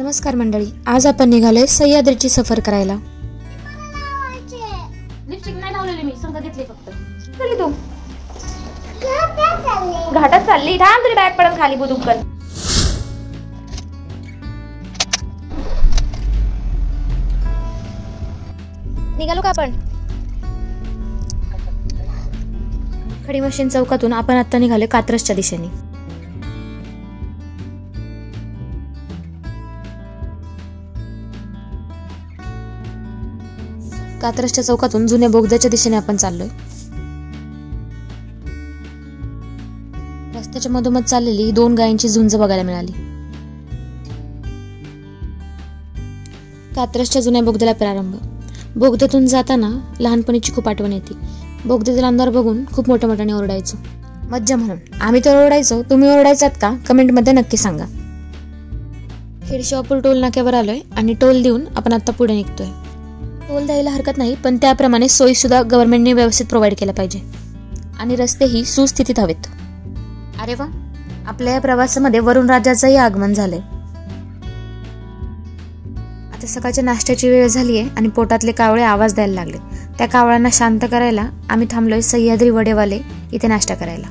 नमस्कार मंडळी, आज आपण निघालोय सह्याद्रीची सफर करायला. लिपस्टिक नाही लावलेली मी, संग घेतली फक्त. चल तू घाटात चालली, थांब तरी बॅग पडन खाली बुदुक्कन. निघालो का आपण? खडी मशीन चौकातून आपण आता निघालोय कात्रजच्या दिशेने. कात्रजच्या चौकातून जुन्या बोगद्याच्या दिशेने आपण चाललोय. रस्त्याच्या मधोमध चाललेली 2 गायींची झुंज बघायला मिळाली. कात्रजच्या जुन्या बोगद्याला प्रारंभ. बोगद्यातून जाताना लहानपणीची खूप आठवण येते. बोगद्यातील अंधार बघून खूप मोठ्याने ओरडायचो, मज्जा म्हणून. आम्ही तर ओरडायचो, तुम्ही ओरडायचात का? कमेंट मध्ये नक्की सांगा. खेडशिवापूर टोल नाक्यावर आलोय आणि टोल देऊन आपण आता पुढे निघतोय. टोल द्यायला हरकत नाही, पण त्याप्रमाणे सोयी सुद्धा गव्हर्नमेंटने व्यवस्थित प्रोव्हाइड केल्या पाहिजे आणि रस्तेही सुस्थितीत हवेत. अरे वा, आपल्या या प्रवासामध्ये वरुण राजाचंही आगमन झालंय. आता सकाळच्या नाश्त्याची वेळ झालीये आणि पोटातले कावळे आवाज द्यायला लागले. त्या कावळ्यांना शांत करायला आम्ही थांबलोय सह्याद्री वडेवाले इथे नाश्ता करायला.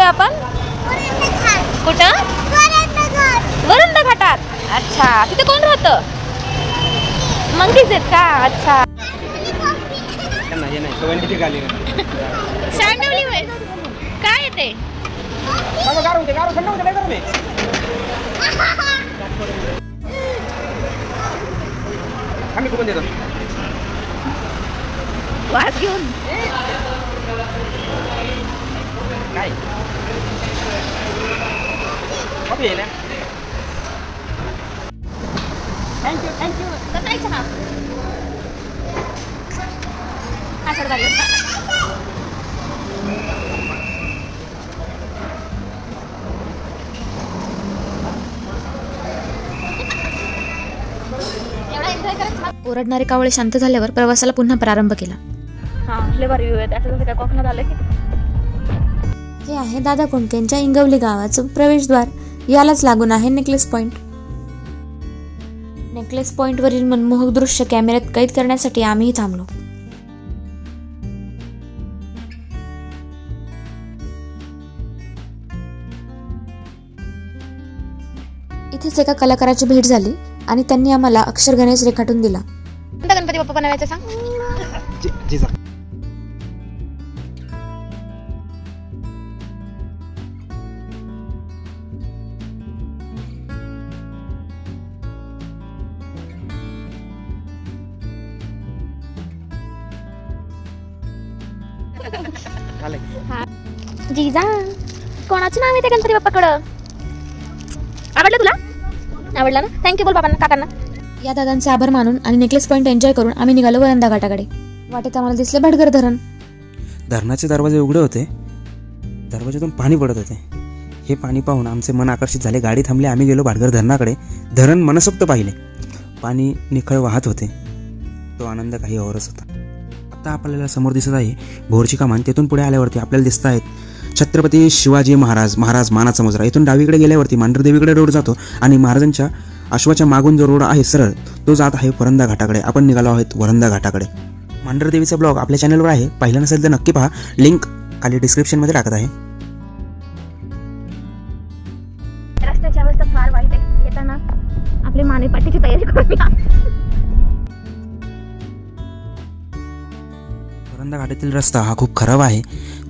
आपण कुठं? वरुण घाटात. अच्छा, तिथे कोण राहतं? मंकीज आहेत का? अच्छा, शांडवली होय. काय येते? वास घेऊन काय? थँक्यू. कसा आहे चहा? ओरडणारे कावळे शांत झाल्यावर प्रवासाला पुन्हा प्रारंभ केला. हे आहे दादा कोंडकेंच्या इंगवली गावाचं प्रवेशद्वार. यालाच लागून आहे नेकलेस पॉइंट. नेकलेस पॉइंट वरील मनमोहक दृश्य कॅमेऱ्यात कैद करण्यासाठी आम्ही थांबलो. इथेच एका कलाकाराची भेट झाली आणि त्यांनी आम्हाला अक्षर गणेश रेखाटून दिला. गणपती बाप्पा बनवायचं सांग. जीजा, कोणाचं नाव येते गणपती बाप्पाकडं? आवडलं तुला? आवडला ना? थँक्यू बोल बाबांना, काकांना. या दादांचे आभार मानून आणि नेकलेस पॉइंट एन्जॉय करून आम्ही निघालो वरंदा घाटाकडे. वाटेत आम्हाला दिसले भाटघर धरण. धरणाचे दरवाजे उघडे होते, दरवाजातून पाणी पडत होते. हे पाणी पाहून आमचे मन आकर्षित झाले. गाडी थांबली, आम्ही गेलो भाटघर धरणाकडे. धरण मनसोक्त पाहिले. पाणी निखळ वाहत होते. तो आनंद काही औरच होता. आता आपल्याला समोर दिसत आहे भोरची कमान. तेथून पुढे आल्यावरती आपल्याला दिसत आहेत छत्रपती शिवाजी महाराज मानाचा मुजरा. इथून डावीकडे गेल्यावरती मांढरदेवीकडे रोड जातो आणि महाराजांच्या अश्वाच्या मागून जो रोड आहे सरळ, तो जात आहे वरंदा घाटाकडे. आपण निघालो आहोत वरंदा घाटाकडे. मांढरदेवीचा ब्लॉग आपल्या चॅनलवर आहे, पाहिलं नसेल तर नक्की पहा. लिंक खाली डिस्क्रिप्शन मध्ये टाकत आहे. रस्त्याची अवस्था फार वाईट आहे. येताना आपले मानेपट्टीची तयारी करूया. वरंदा घाटातील रस्ता हा खूप खराब आहे.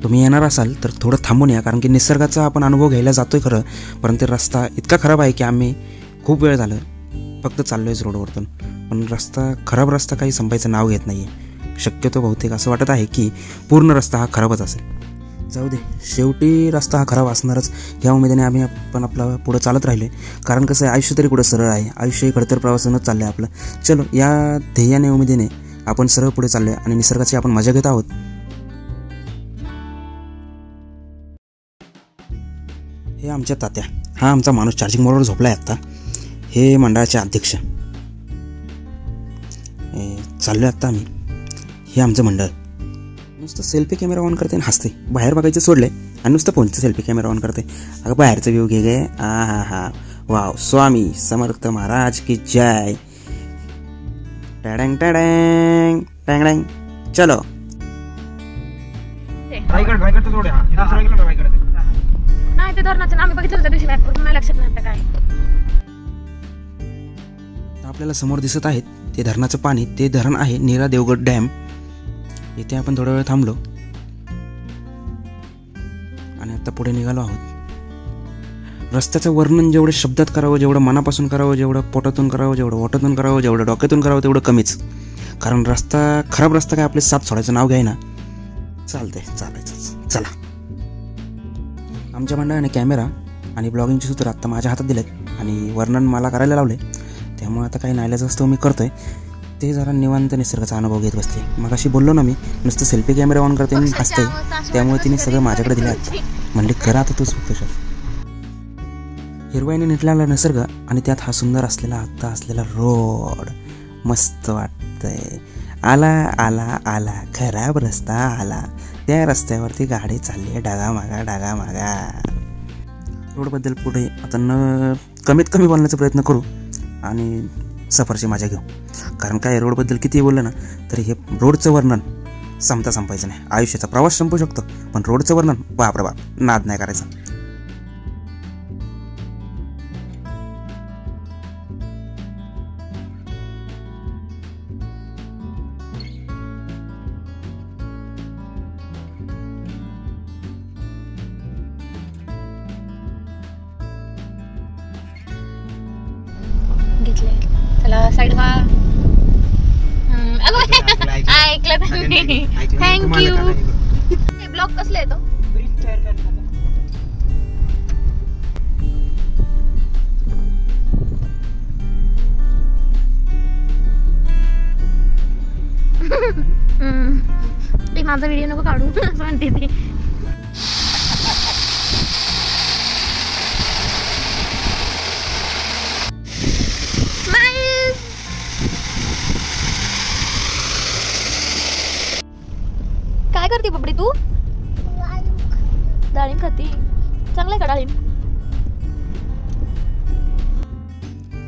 तुम्ही येणार असाल तर थोडं थांबून या, कारण की निसर्गाचा आपण अनुभव घ्यायला जातोय खरं, परंतु रस्ता इतका खराब आहे की आम्ही खूप वेळ झालं फक्त चाललोयच रोडवरतून. पण खराब रस्ता काही संपायचं नाव घेत नाही आहे. शक्यतो बहुतेक असं वाटत आहे की पूर्ण रस्ता हा खराबच असेल. जाऊ दे, शेवटी रस्ता हा खराब असणारच. ह्या उमेदीने आपण आपला पुढं चालत राहिले, कारण कसं आहे, आयुष्य तरी कुठं सरळ आहे. आयुष्य खडतर प्रवासानंच चाललं आहे आपलं. चलो, या ध्येयाने उमेदीने आपण सरळ पुढे चाललोय आणि निसर्गाची आपण मजा घेत आहोत. हे आमच्या तात्या, हा आमचा माणूस चार्जिंग मोडवर झोपलाय आता. हे मंडळाचे अध्यक्ष. चाललोय आता आम्ही. हे आमचं मंडळ. नुसतं सेल्फी कॅमेरा ऑन करते आणि हसते. बाहेर बघायचं सोडले आणि नुसतं फोनचं सेल्फी कॅमेरा ऑन करते. अगं बाहेरचं व्ह्यू घे गे. हा वाव, स्वामी समर्थ महाराज की जय. टँग टँग टँग. चलो नाही ते धरणाचं नाव मी बघितलं होतं दिवशी मॅपवर, मला लक्षात नाही आता काय. आपल्याला समोर दिसत आहेत ते धरणाचं पाणी. ते धरण आहे नीरा देवगड डॅम. इथे आपण थोडा वेळ थांबलो आणि आता पुढे निघालो आहोत. रस्त्याचं वर्णन जेवढं शब्दात करावं, जेवढं मनापासून करावं, जेवढं पोटातून करावं, जेवढं ओठातून करावं, जेवढं डोक्यातून करावं तेवढं कमीच. कारण खराब रस्ता काय आपले साथ सोडायचं नाव घ्याय ना. चालायचं. चला. आमच्या मंडळाने कॅमेरा आणि ब्लॉगिंगची सूत्र आत्ता माझ्या हातात दिलेत आणि वर्णन मला करायला लावले. त्यामुळे आता काही नाईलाज असतो मी करतोय. ते जरा निवांत निसर्गाचा अनुभव घेत बसले. मग अशी बोललो ना मी, नुसतं सेल्फी कॅमेरा ऑन करते आणि हसते. त्यामुळे तिने सगळं माझ्याकडे दिलं आहे. म्हणले करा आता तूच फक्त. हिरवाईने निटलेला निसर्ग आणि त्यात हा सुंदर असलेला रोड मस्त वाटतंय. आला खराब रस्ता आला. त्या रस्त्यावरती गाडी चालली आहे डागा मागा. रोडबद्दल पुढे आता कमीत कमी बोलण्याचा प्रयत्न करू आणि सफरची मजा घेऊ. कारण काय रोडबद्दल किती बोललं ना तरी हे रोडचं वर्णन संपायचं नाही. आयुष्याचा प्रवास संपू शकतो पण रोडचं वर्णन बाप नाद नाही करायचा. चला साईड वा. ऐकलं तुम्ही. थँक्यू. ब्लॉग कसले येतो. ते माझा व्हिडिओ नको काढू असं म्हणते ती. काय करते पपडी तू. डाळिंब खाती. चांगलंय का डाळिंब.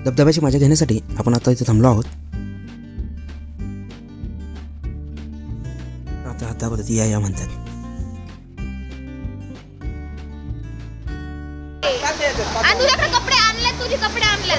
धबधब्याची मजा घेण्यासाठी आपण आता इथे थांबलो आहोत. आता बघत या म्हणतात. कपडे आणले. तुझे कपडे आणले.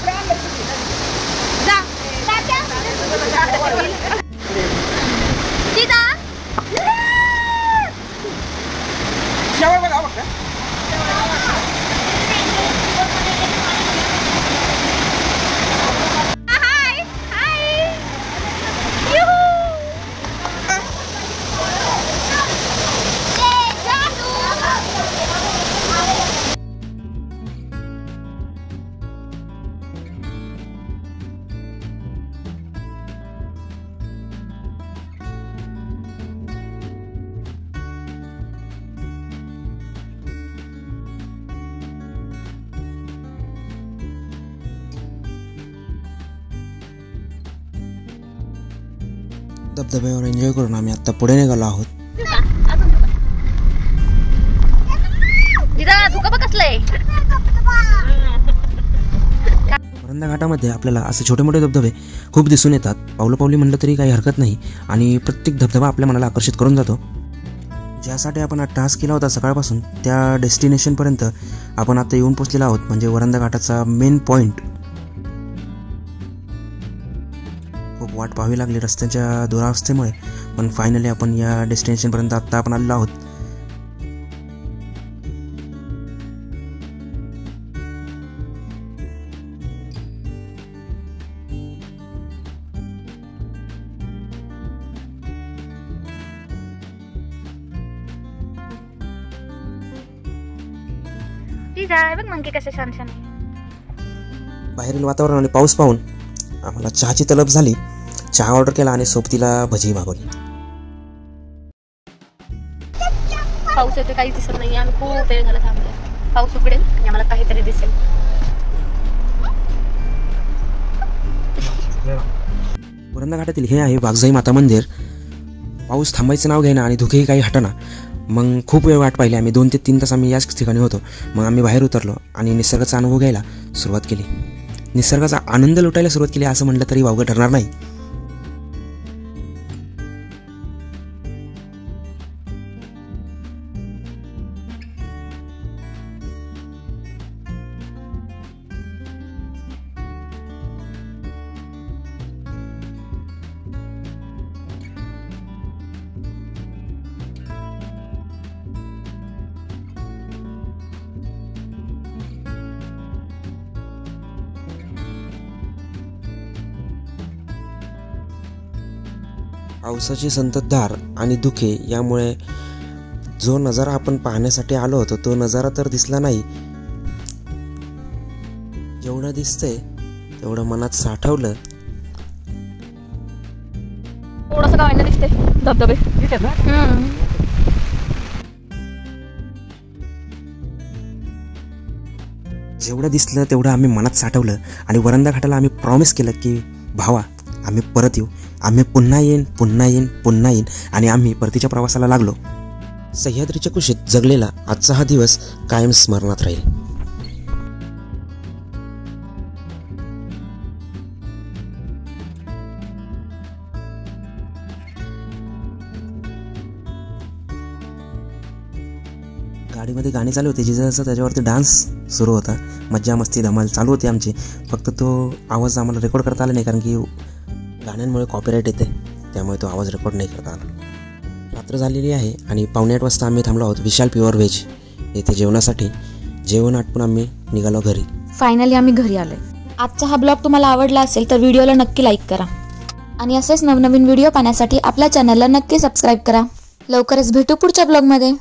धबधब्यावर एन्जॉय करून आम्ही आता पुढे निघालो आहोत. वरंधा घाटामध्ये आपल्याला असे छोटे मोठे धबधबे खूप दिसून येतात. पावली म्हणलं तरी काही हरकत नाही आणि प्रत्येक धबधबा आपल्या मनाला आकर्षित करून जातो. ज्यासाठी आपण हा टास्क केला होता सकाळपासून त्या डेस्टिनेशनपर्यंत आपण आता येऊन पोचलेलो आहोत. म्हणजे वरंधा घाटाचा मेन पॉईंट. खूप वाट पाहावी लागली रस्त्याच्या दुरावस्थेमुळे पण फायनली आपण या डेस्टिनेशनपर्यंत आत्ता आपण आलेलो आहोत. बघ मंकी कसे छान छान. बाहेरील वातावरण आणि पाऊस पाहून आम्हाला चहाची तलब झाली. चहा ऑर्डर केला आणि सोबतीला भजी मागवली. पाऊस येतो काहीच दिसत नाही. आम्ही खूप वेळ झाला थांबलोय. पाऊस उघडेल आणि आम्हाला काहीतरी दिसेल. वरंधा घाटातील हे आहे वाघजाई माता मंदिर. पाऊस थांबायचं नाव घेईना आणि धुकेही काही हटना. मग खूप वेळ वाट पाहिली आम्ही. 2 ते 3 तास आम्ही याच ठिकाणी होतो. मग आम्ही बाहेर उतरलो आणि निसर्गाचा अनुभव घ्यायला सुरुवात केली. निसर्गाचा आनंद लुटायला सुरुवात केली असं म्हटलं तरी वावगं ठरणार नाही. पावसाची संततधार आणि धुके यामुळे जो नजारा आपण पाहण्यासाठी आलो होतो तो नजारा तर दिसला नाही. जेवढं दिसतंय तेवढं मनात साठवलं. थोडंसं गावांना दिसते धबधबे. जेवढं दिसलं तेवढं आम्ही मनात साठवलं आणि वरंदा घाटाला आम्ही प्रॉमिस केलं की भावा आम्ही परत येऊ, आम्ही पुन्हा येईन पुन्हा येईन पुन्हा येईन. आणि आम्ही परतीच्या प्रवासाला लागलो. सह्याद्रीच्या कुशीत जगलेला आजचा हा दिवस कायम स्मरणात राहील. गाडीमध्ये गाणी चालू होती जिजाचं, त्याच्यावरती डान्स सुरू होता. मज्जा मस्ती धमाल चालू होती आमची. फक्त तो आवाज आम्हाला रेकॉर्ड करता आला नाही कारण की गाण्यांमुळे कॉपीराईट येते, त्यामुळे तो आवाज रेकॉर्ड नाही करता आला. रात्र झालेली आहे आणि 7:45 वाजता आम्ही थांबलो आहोत विशाल प्युअर व्हेज येथे जेवणासाठी. जेवण आटपून आम्ही निघालो घरी. फायनली आम्ही घरी आलोय. आजचा हा ब्लॉग तुम्हाला आवडला असेल तर व्हिडिओला नक्की लाईक करा आणि असेच नवनवीन व्हिडिओ पाहण्यासाठी आपल्या चॅनलला नक्की सबस्क्राईब करा. लवकरच भेटू पुढच्या ब्लॉगमध्ये.